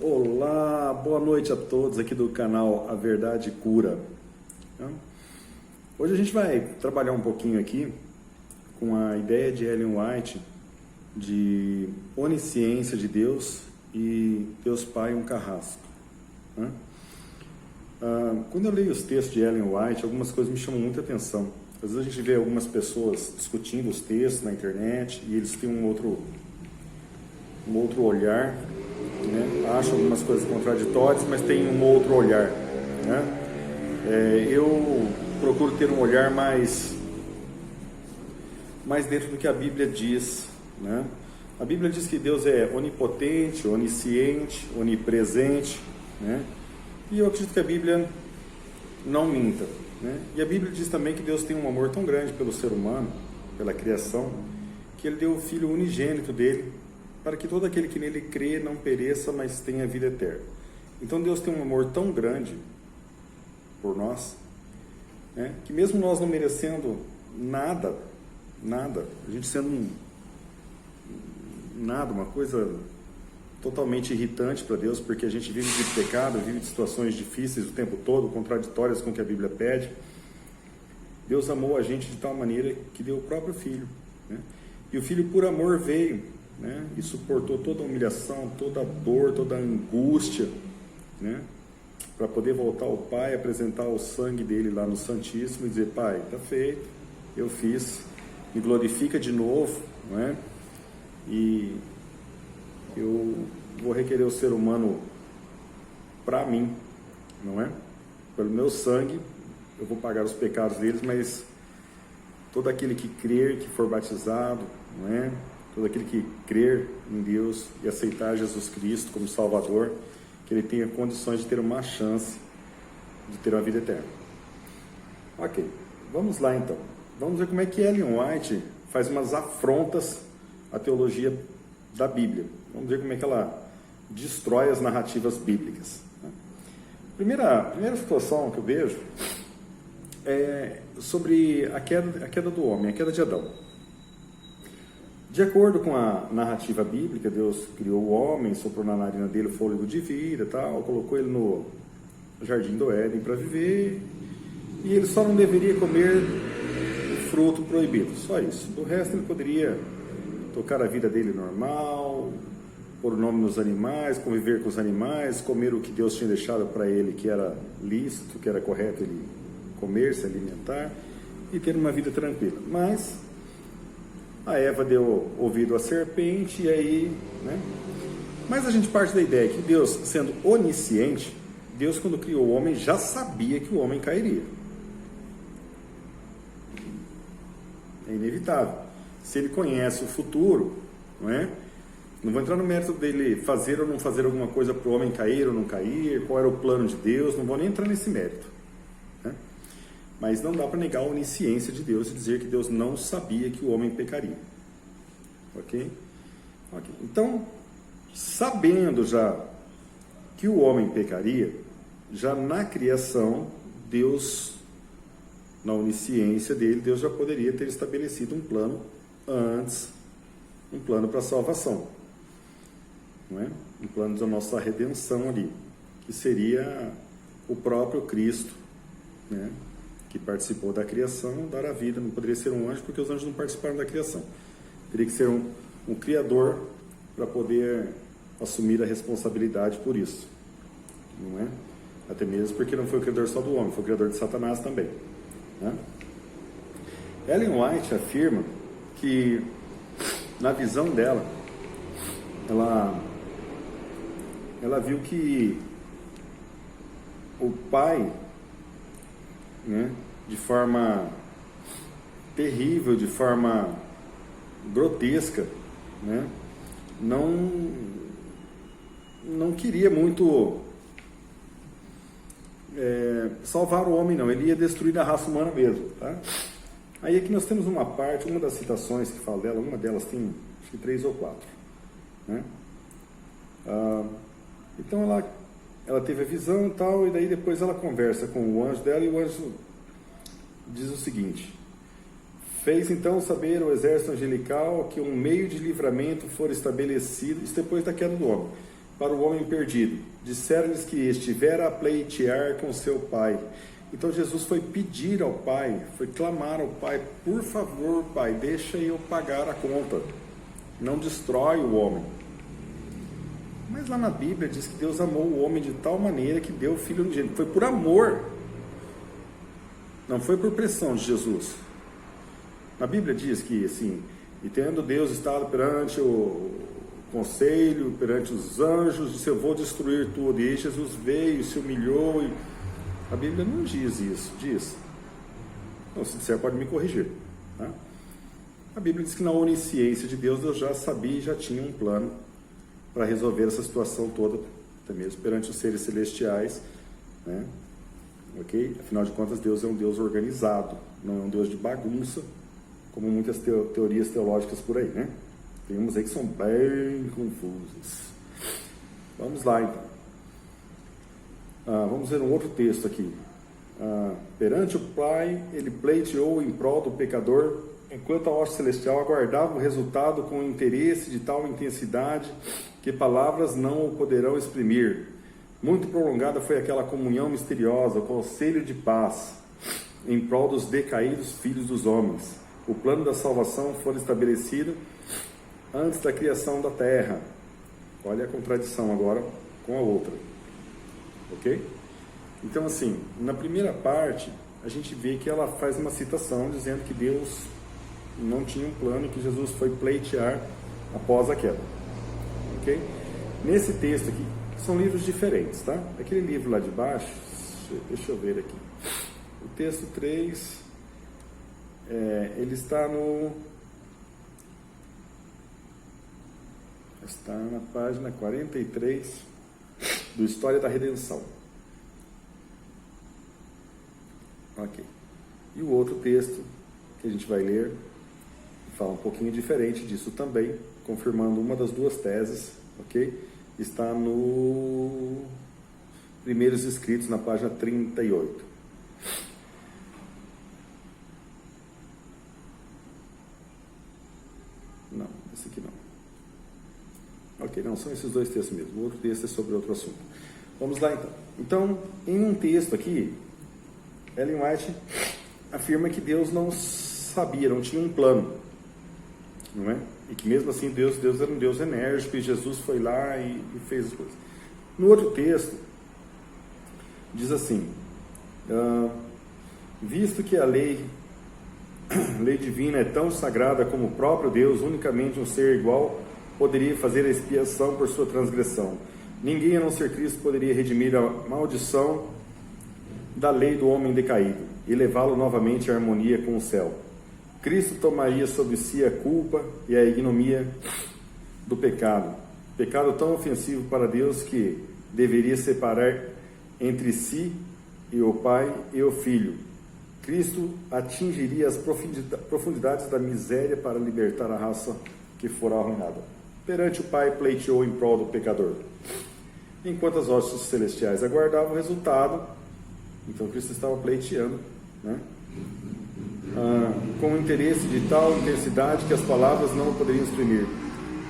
Olá, boa noite a todos aqui do canal A Verdade Cura. Hoje a gente vai trabalhar um pouquinho aqui com a ideia de Ellen White de onisciência de Deus e Deus Pai um carrasco. Quando eu leio os textos de Ellen White, algumas coisas me chamam muita atenção. Às vezes a gente vê algumas pessoas discutindo os textos na internet e eles têm um outro olhar, né? Acham algumas coisas contraditórias, mas tem um outro olhar, né? Eu procuro ter um olhar mais dentro do que a Bíblia diz, né? A Bíblia diz que Deus é onipotente, onisciente, onipresente, né? E eu acredito que a Bíblia não minta, né? E a Bíblia diz também que Deus tem um amor tão grande pelo ser humano, pela criação, que Ele deu o Filho unigênito dele, para que todo aquele que nele crê não pereça, mas tenha vida eterna. Então Deus tem um amor tão grande por nós, né, que mesmo nós não merecendo nada, a gente sendo uma coisa totalmente irritante para Deus, porque a gente vive de pecado, vive de situações difíceis o tempo todo, contraditórias com o que a Bíblia pede. Deus amou a gente de tal maneira que deu o próprio Filho, né? E o Filho por amor veio, né, e suportou toda a humilhação, toda a dor, toda a angústia, né, para poder voltar ao Pai, apresentar o sangue dele lá no Santíssimo e dizer: Pai, está feito, eu fiz, me glorifica de novo, não é? E eu vou requerer o ser humano para mim, não é? Pelo meu sangue eu vou pagar os pecados deles, mas todo aquele que crer, que for batizado, não é? Todo aquele que crer em Deus e aceitar Jesus Cristo como Salvador, que ele tenha condições de ter uma chance de ter uma vida eterna. Ok, vamos lá então. Vamos ver como é que Ellen White faz umas afrontas à teologia da Bíblia. Vamos ver como é que ela destrói as narrativas bíblicas. Primeira situação que eu vejo é sobre a queda do homem, a queda de Adão. De acordo com a narrativa bíblica, Deus criou o homem, soprou na narina dele o fôlego de vida, tal, colocou ele no jardim do Éden para viver, e ele só não deveria comer o fruto proibido, só isso. Do resto ele poderia tocar a vida dele normal, pôr o nome nos animais, conviver com os animais, comer o que Deus tinha deixado para ele que era lícito, que era correto ele comer, se alimentar e ter uma vida tranquila. Mas a Eva deu ouvido à serpente e aí, né? Mas a gente parte da ideia que Deus, sendo onisciente, Deus quando criou o homem já sabia que o homem cairia. É inevitável. Se ele conhece o futuro, não é? Não vou entrar no mérito dele fazer ou não fazer alguma coisa para o homem cair ou não cair, qual era o plano de Deus, não vou nem entrar nesse mérito, né? Mas não dá para negar a onisciência de Deus e dizer que Deus não sabia que o homem pecaria. Ok? Então, sabendo já que o homem pecaria, já na criação, Deus, na onisciência dele, Deus já poderia ter estabelecido um plano antes, um plano para a salvação, não é? Um plano da nossa redenção ali, que seria o próprio Cristo, né, que participou da criação, dar a vida. Não poderia ser um anjo, porque os anjos não participaram da criação. Teria que ser um criador para poder assumir a responsabilidade por isso, não é? Até mesmo porque não foi o criador só do homem, foi o criador de Satanás também, né? Ellen White afirma que, na visão dela, ela viu que o pai, né, de forma terrível, de forma grotesca, né, não queria muito salvar o homem, não. Ele ia destruir a raça humana mesmo, tá? Aí aqui nós temos uma parte, uma das citações que fala dela, uma delas tem acho que 3 ou 4, né? Então ela teve a visão e tal, e daí depois ela conversa com o anjo dela, e o anjo diz o seguinte: fez então saber ao exército angelical que um meio de livramento for estabelecido, isso depois da queda do homem, para o homem perdido. Disseram-lhes que estivera a pleitear com seu pai. Então Jesus foi pedir ao pai, foi clamar ao pai: por favor, pai, deixa eu pagar a conta, não destrói o homem. Mas lá na Bíblia diz que Deus amou o homem de tal maneira que deu o Filho unigênito. Foi por amor, não foi por pressão de Jesus. Na Bíblia diz que assim: e tendo Deus estado perante o conselho, perante os anjos, disse: eu vou destruir tudo. E aí Jesus veio, se humilhou. E a Bíblia não diz isso, diz. Não, se disser, pode me corrigir, tá? A Bíblia diz que na onisciência de Deus, Deus já sabia e já tinha um plano para resolver essa situação toda, até mesmo perante os seres celestiais, né? Ok? Afinal de contas, Deus é um Deus organizado, não é um Deus de bagunça, como muitas teorias teológicas por aí, né? Tem umas aí que são bem confusas. Vamos lá, então. Vamos ver um outro texto aqui. Perante o Pai, ele pleiteou em prol do pecador, enquanto a hoste celestial aguardava o resultado com interesse de tal intensidade que palavras não o poderão exprimir. Muito prolongada foi aquela comunhão misteriosa, o conselho de paz, em prol dos decaídos filhos dos homens. O plano da salvação foi estabelecido antes da criação da terra. Olha a contradição agora com a outra. Ok? Então, assim, na primeira parte, a gente vê que ela faz uma citação dizendo que Deus não tinha um plano e que Jesus foi pleitear após a queda. Ok? Nesse texto aqui, são livros diferentes, tá? Aquele livro lá de baixo, deixa eu ver aqui. O texto 3, ele está na página 43 do História da Redenção. Ok. E o outro texto que a gente vai ler fala um pouquinho diferente disso também, confirmando uma das duas teses, ok? Está no Primeiros Escritos, na página 38. Não, esse aqui não. Ok, não, são esses dois textos mesmo. O outro texto é sobre outro assunto. Vamos lá, então. Então, em um texto aqui, Ellen White afirma que Deus não sabia, não tinha um plano, não é? E que mesmo assim Deus era um Deus enérgico e Jesus foi lá e fez as coisas. No outro texto, diz assim: visto que a lei divina é tão sagrada como o próprio Deus, unicamente um ser igual poderia fazer a expiação por sua transgressão. Ninguém a não ser Cristo poderia redimir a maldição da lei do homem decaído e levá-lo novamente à harmonia com o céu. Cristo tomaria sobre si a culpa e a ignomia do pecado tão ofensivo para Deus que deveria separar entre si e o Pai e o Filho. Cristo atingiria as profundidades da miséria para libertar a raça que fora arruinada. Perante o Pai, pleiteou em prol do pecador. Enquanto as hostes celestiais aguardavam o resultado, então Cristo estava pleiteando, né? Com interesse de tal intensidade que as palavras não poderiam exprimir.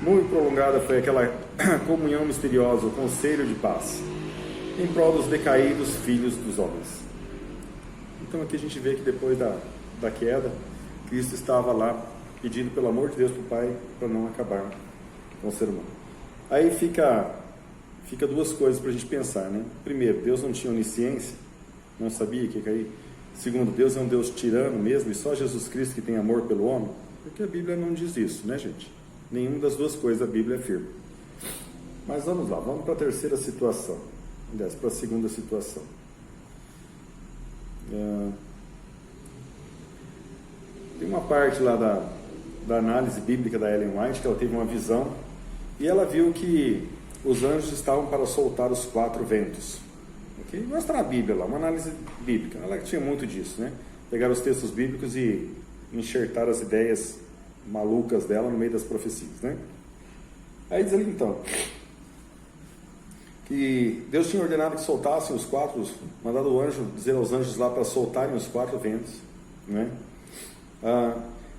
Muito prolongada foi aquela comunhão misteriosa, o conselho de paz, em prol dos decaídos filhos dos homens. Então aqui a gente vê que depois da queda, Cristo estava lá pedindo pelo amor de Deus para o Pai para não acabar com o ser humano. Aí fica duas coisas para a gente pensar, né? Primeiro, Deus não tinha onisciência, não sabia que ia cair. Segundo, Deus é um Deus tirano mesmo, e só Jesus Cristo que tem amor pelo homem? Porque a Bíblia não diz isso, né, gente? Nenhuma das duas coisas a Bíblia afirma. Mas vamos lá, vamos para a terceira situação. Aliás, para a segunda situação. Tem uma parte lá da análise bíblica da Ellen White, que ela teve uma visão, e ela viu que os anjos estavam para soltar os 4 ventos. Okay? Mostra na Bíblia lá, uma análise bíblica. Ela tinha muito disso, né? Pegaram os textos bíblicos e enxertaram as ideias malucas dela no meio das profecias, né? Aí diz ali então que Deus tinha ordenado que soltassem os 4, mandado o anjo dizer aos anjos lá para soltarem os 4 ventos, né?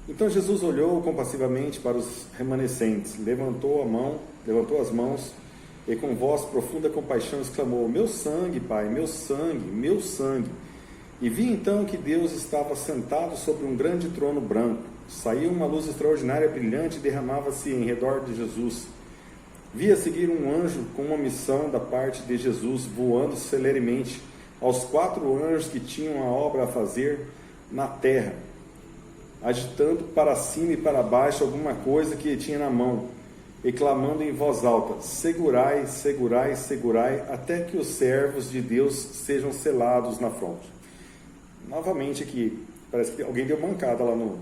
Então Jesus olhou compassivamente para os remanescentes, levantou as mãos e com voz profunda compaixão exclamou: meu sangue, Pai, meu sangue, meu sangue. E vi então que Deus estava sentado sobre um grande trono branco. Saiu uma luz extraordinária, brilhante, e derramava-se em redor de Jesus. Vi a seguir um anjo com uma missão da parte de Jesus, voando celeremente aos 4 anjos que tinham a obra a fazer na terra, agitando para cima e para baixo alguma coisa que tinha na mão, e clamando em voz alta: segurai, segurai, segurai, até que os servos de Deus sejam selados na fronte. Novamente aqui, parece que alguém deu mancada lá no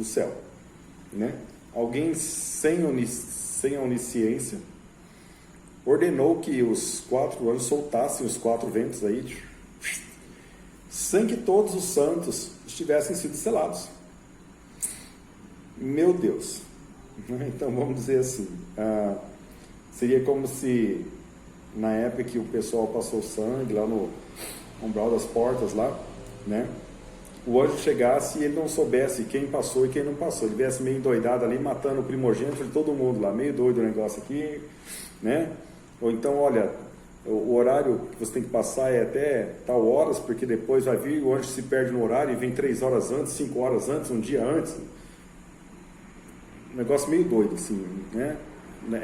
céu, né? Alguém sem a onisciência ordenou que os 4 anjos soltassem os 4 ventos aí, sem que todos os santos tivessem sido selados. Meu Deus! Então vamos dizer assim, seria como se na época que o pessoal passou sangue lá no umbral das portas lá, né, o anjo chegasse e ele não soubesse quem passou e quem não passou, ele viesse meio endoidado ali, matando o primogênito de todo mundo lá, meio doido o negócio aqui, né? Ou então, olha, o horário que você tem que passar é até tal horas, porque depois vai vir, o anjo se perde no horário e vem 3 horas antes, 5 horas antes, um dia antes. Um negócio meio doido, assim, né?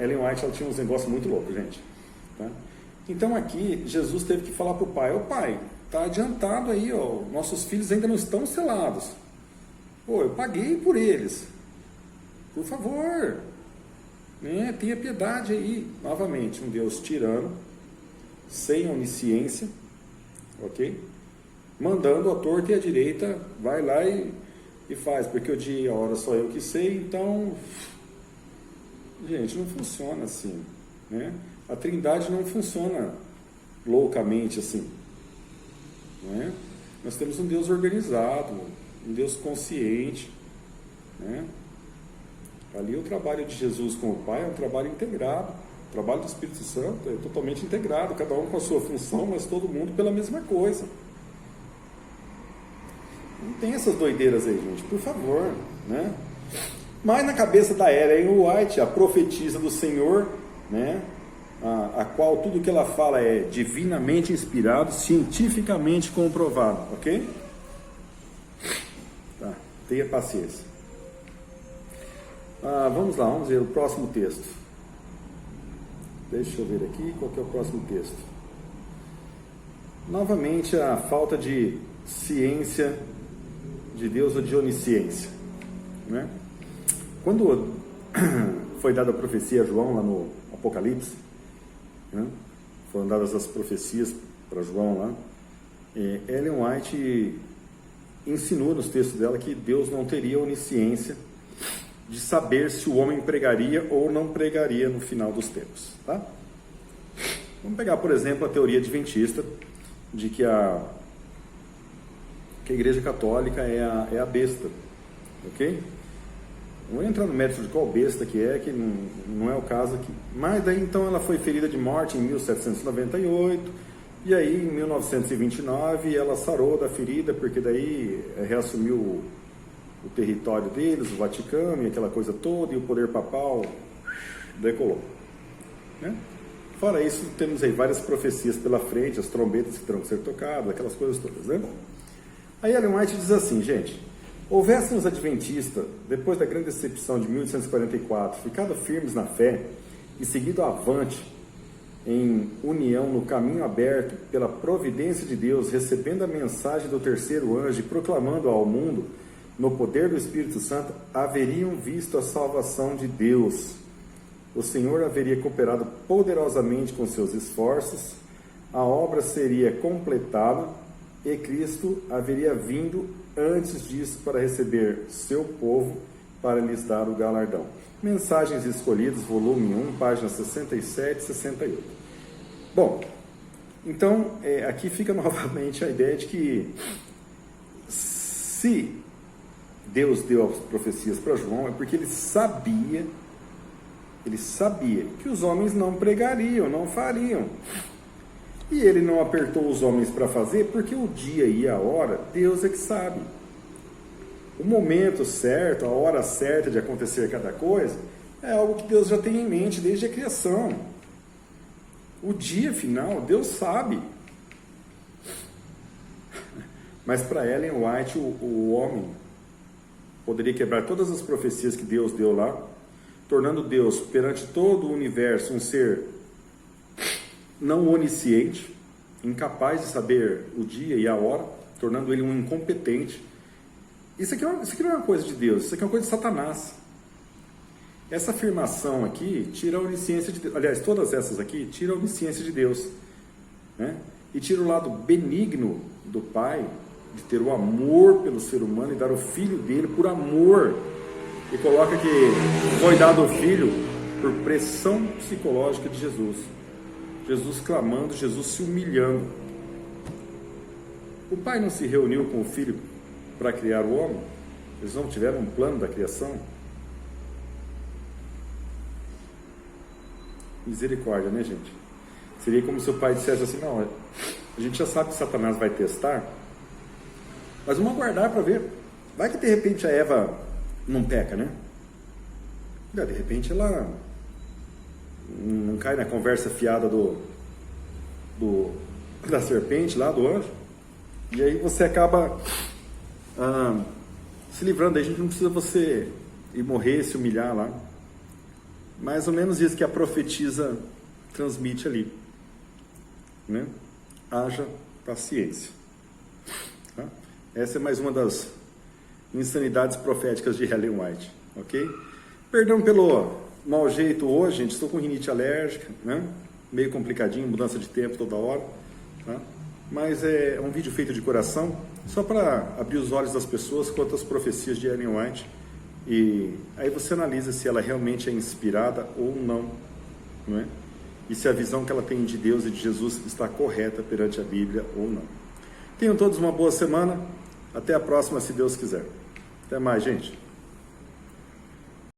Ellen White, ela tinha uns negócios muito loucos, gente. Tá? Então aqui, Jesus teve que falar para o pai: ô pai, tá adiantado aí, ó, nossos filhos ainda não estão selados. Pô, eu paguei por eles. Por favor, né? Tenha piedade aí. Novamente, um Deus tirano, sem onisciência, ok? Mandando a torta e a direita, vai lá e faz, porque o dia e a hora só eu que sei. Então, gente, não funciona assim, né? A Trindade não funciona loucamente assim, né? Nós temos um Deus organizado, um Deus consciente, né? Ali o trabalho de Jesus com o Pai é um trabalho integrado, o trabalho do Espírito Santo é totalmente integrado, cada um com a sua função, mas todo mundo pela mesma coisa. Não tem essas doideiras aí, gente, por favor, né? Mas na cabeça da Ellen White, a profetisa do Senhor, né, a qual tudo que ela fala é divinamente inspirado, cientificamente comprovado, ok? Tá, tenha paciência. Vamos lá, vamos ver o próximo texto. Deixa eu ver aqui, qual que é o próximo texto. Novamente a falta de ciência de Deus ou de onisciência, né? Quando foi dada a profecia a João lá no Apocalipse, né? Foram dadas as profecias para João lá, Ellen White ensinou nos textos dela que Deus não teria onisciência de saber se o homem pregaria ou não pregaria no final dos tempos, tá? Vamos pegar, por exemplo, a teoria adventista de que a Igreja Católica é a besta, ok? Não vou entrar no mérito de qual besta que não é o caso aqui. Mas daí então ela foi ferida de morte em 1798, e aí em 1929 ela sarou da ferida, porque daí reassumiu o território deles, o Vaticano e aquela coisa toda, e o poder papal decolou, né? Fora isso, temos aí várias profecias pela frente, as trombetas que terão que ser tocadas, aquelas coisas todas, né? Aí Ellen White diz assim, gente: houvessem os adventistas, depois da grande decepção de 1844, ficado firmes na fé e seguido avante em união no caminho aberto pela providência de Deus, recebendo a mensagem do terceiro anjo e proclamando ao mundo no poder do Espírito Santo, haveriam visto a salvação de Deus. O Senhor haveria cooperado poderosamente com seus esforços, a obra seria completada e Cristo haveria vindo antes disso para receber seu povo, para lhes dar o galardão. Mensagens Escolhidas, volume 1, páginas 67 e 68. Bom, então aqui fica novamente a ideia de que se Deus deu as profecias para João, é porque ele sabia que os homens não pregariam, não fariam. E ele não apertou os homens para fazer, porque o dia e a hora, Deus é que sabe. O momento certo, a hora certa de acontecer cada coisa, é algo que Deus já tem em mente desde a criação. O dia final, Deus sabe. Mas para Ellen White, o homem poderia quebrar todas as profecias que Deus deu lá, tornando Deus, perante todo o universo, um ser não onisciente, incapaz de saber o dia e a hora, tornando ele um incompetente. Isso aqui não é uma coisa de Deus, isso aqui é uma coisa de Satanás. Essa afirmação aqui tira a onisciência de Deus. Aliás, todas essas aqui tiram a onisciência de Deus, né? E tira o lado benigno do Pai, de ter o amor pelo ser humano e dar o filho dele por amor. E coloca que foi dado o filho por pressão psicológica de Jesus. Jesus clamando, Jesus se humilhando. O Pai não se reuniu com o filho para criar o homem? Eles não tiveram um plano da criação? Misericórdia, né, gente? Seria como se o pai dissesse assim: não, a gente já sabe que Satanás vai testar, mas vamos aguardar para ver. Vai que de repente a Eva não peca, né? De repente ela não cai na conversa fiada da serpente lá, do anjo, e aí você acaba se livrando. Aí a gente não precisa você ir morrer, se humilhar lá. Mais ou menos isso que a profetisa transmite ali, né? Haja paciência, tá? Essa é mais uma das insanidades proféticas de Ellen White, ok? Perdão pelo mau jeito hoje, gente, estou com rinite alérgica, né? Meio complicadinho, mudança de tempo toda hora, tá? Mas é um vídeo feito de coração, só para abrir os olhos das pessoas quanto às profecias de Ellen White. E aí você analisa se ela realmente é inspirada ou não, não é? E se a visão que ela tem de Deus e de Jesus está correta perante a Bíblia ou não. Tenham todos uma boa semana. Até a próxima, se Deus quiser. Até mais, gente.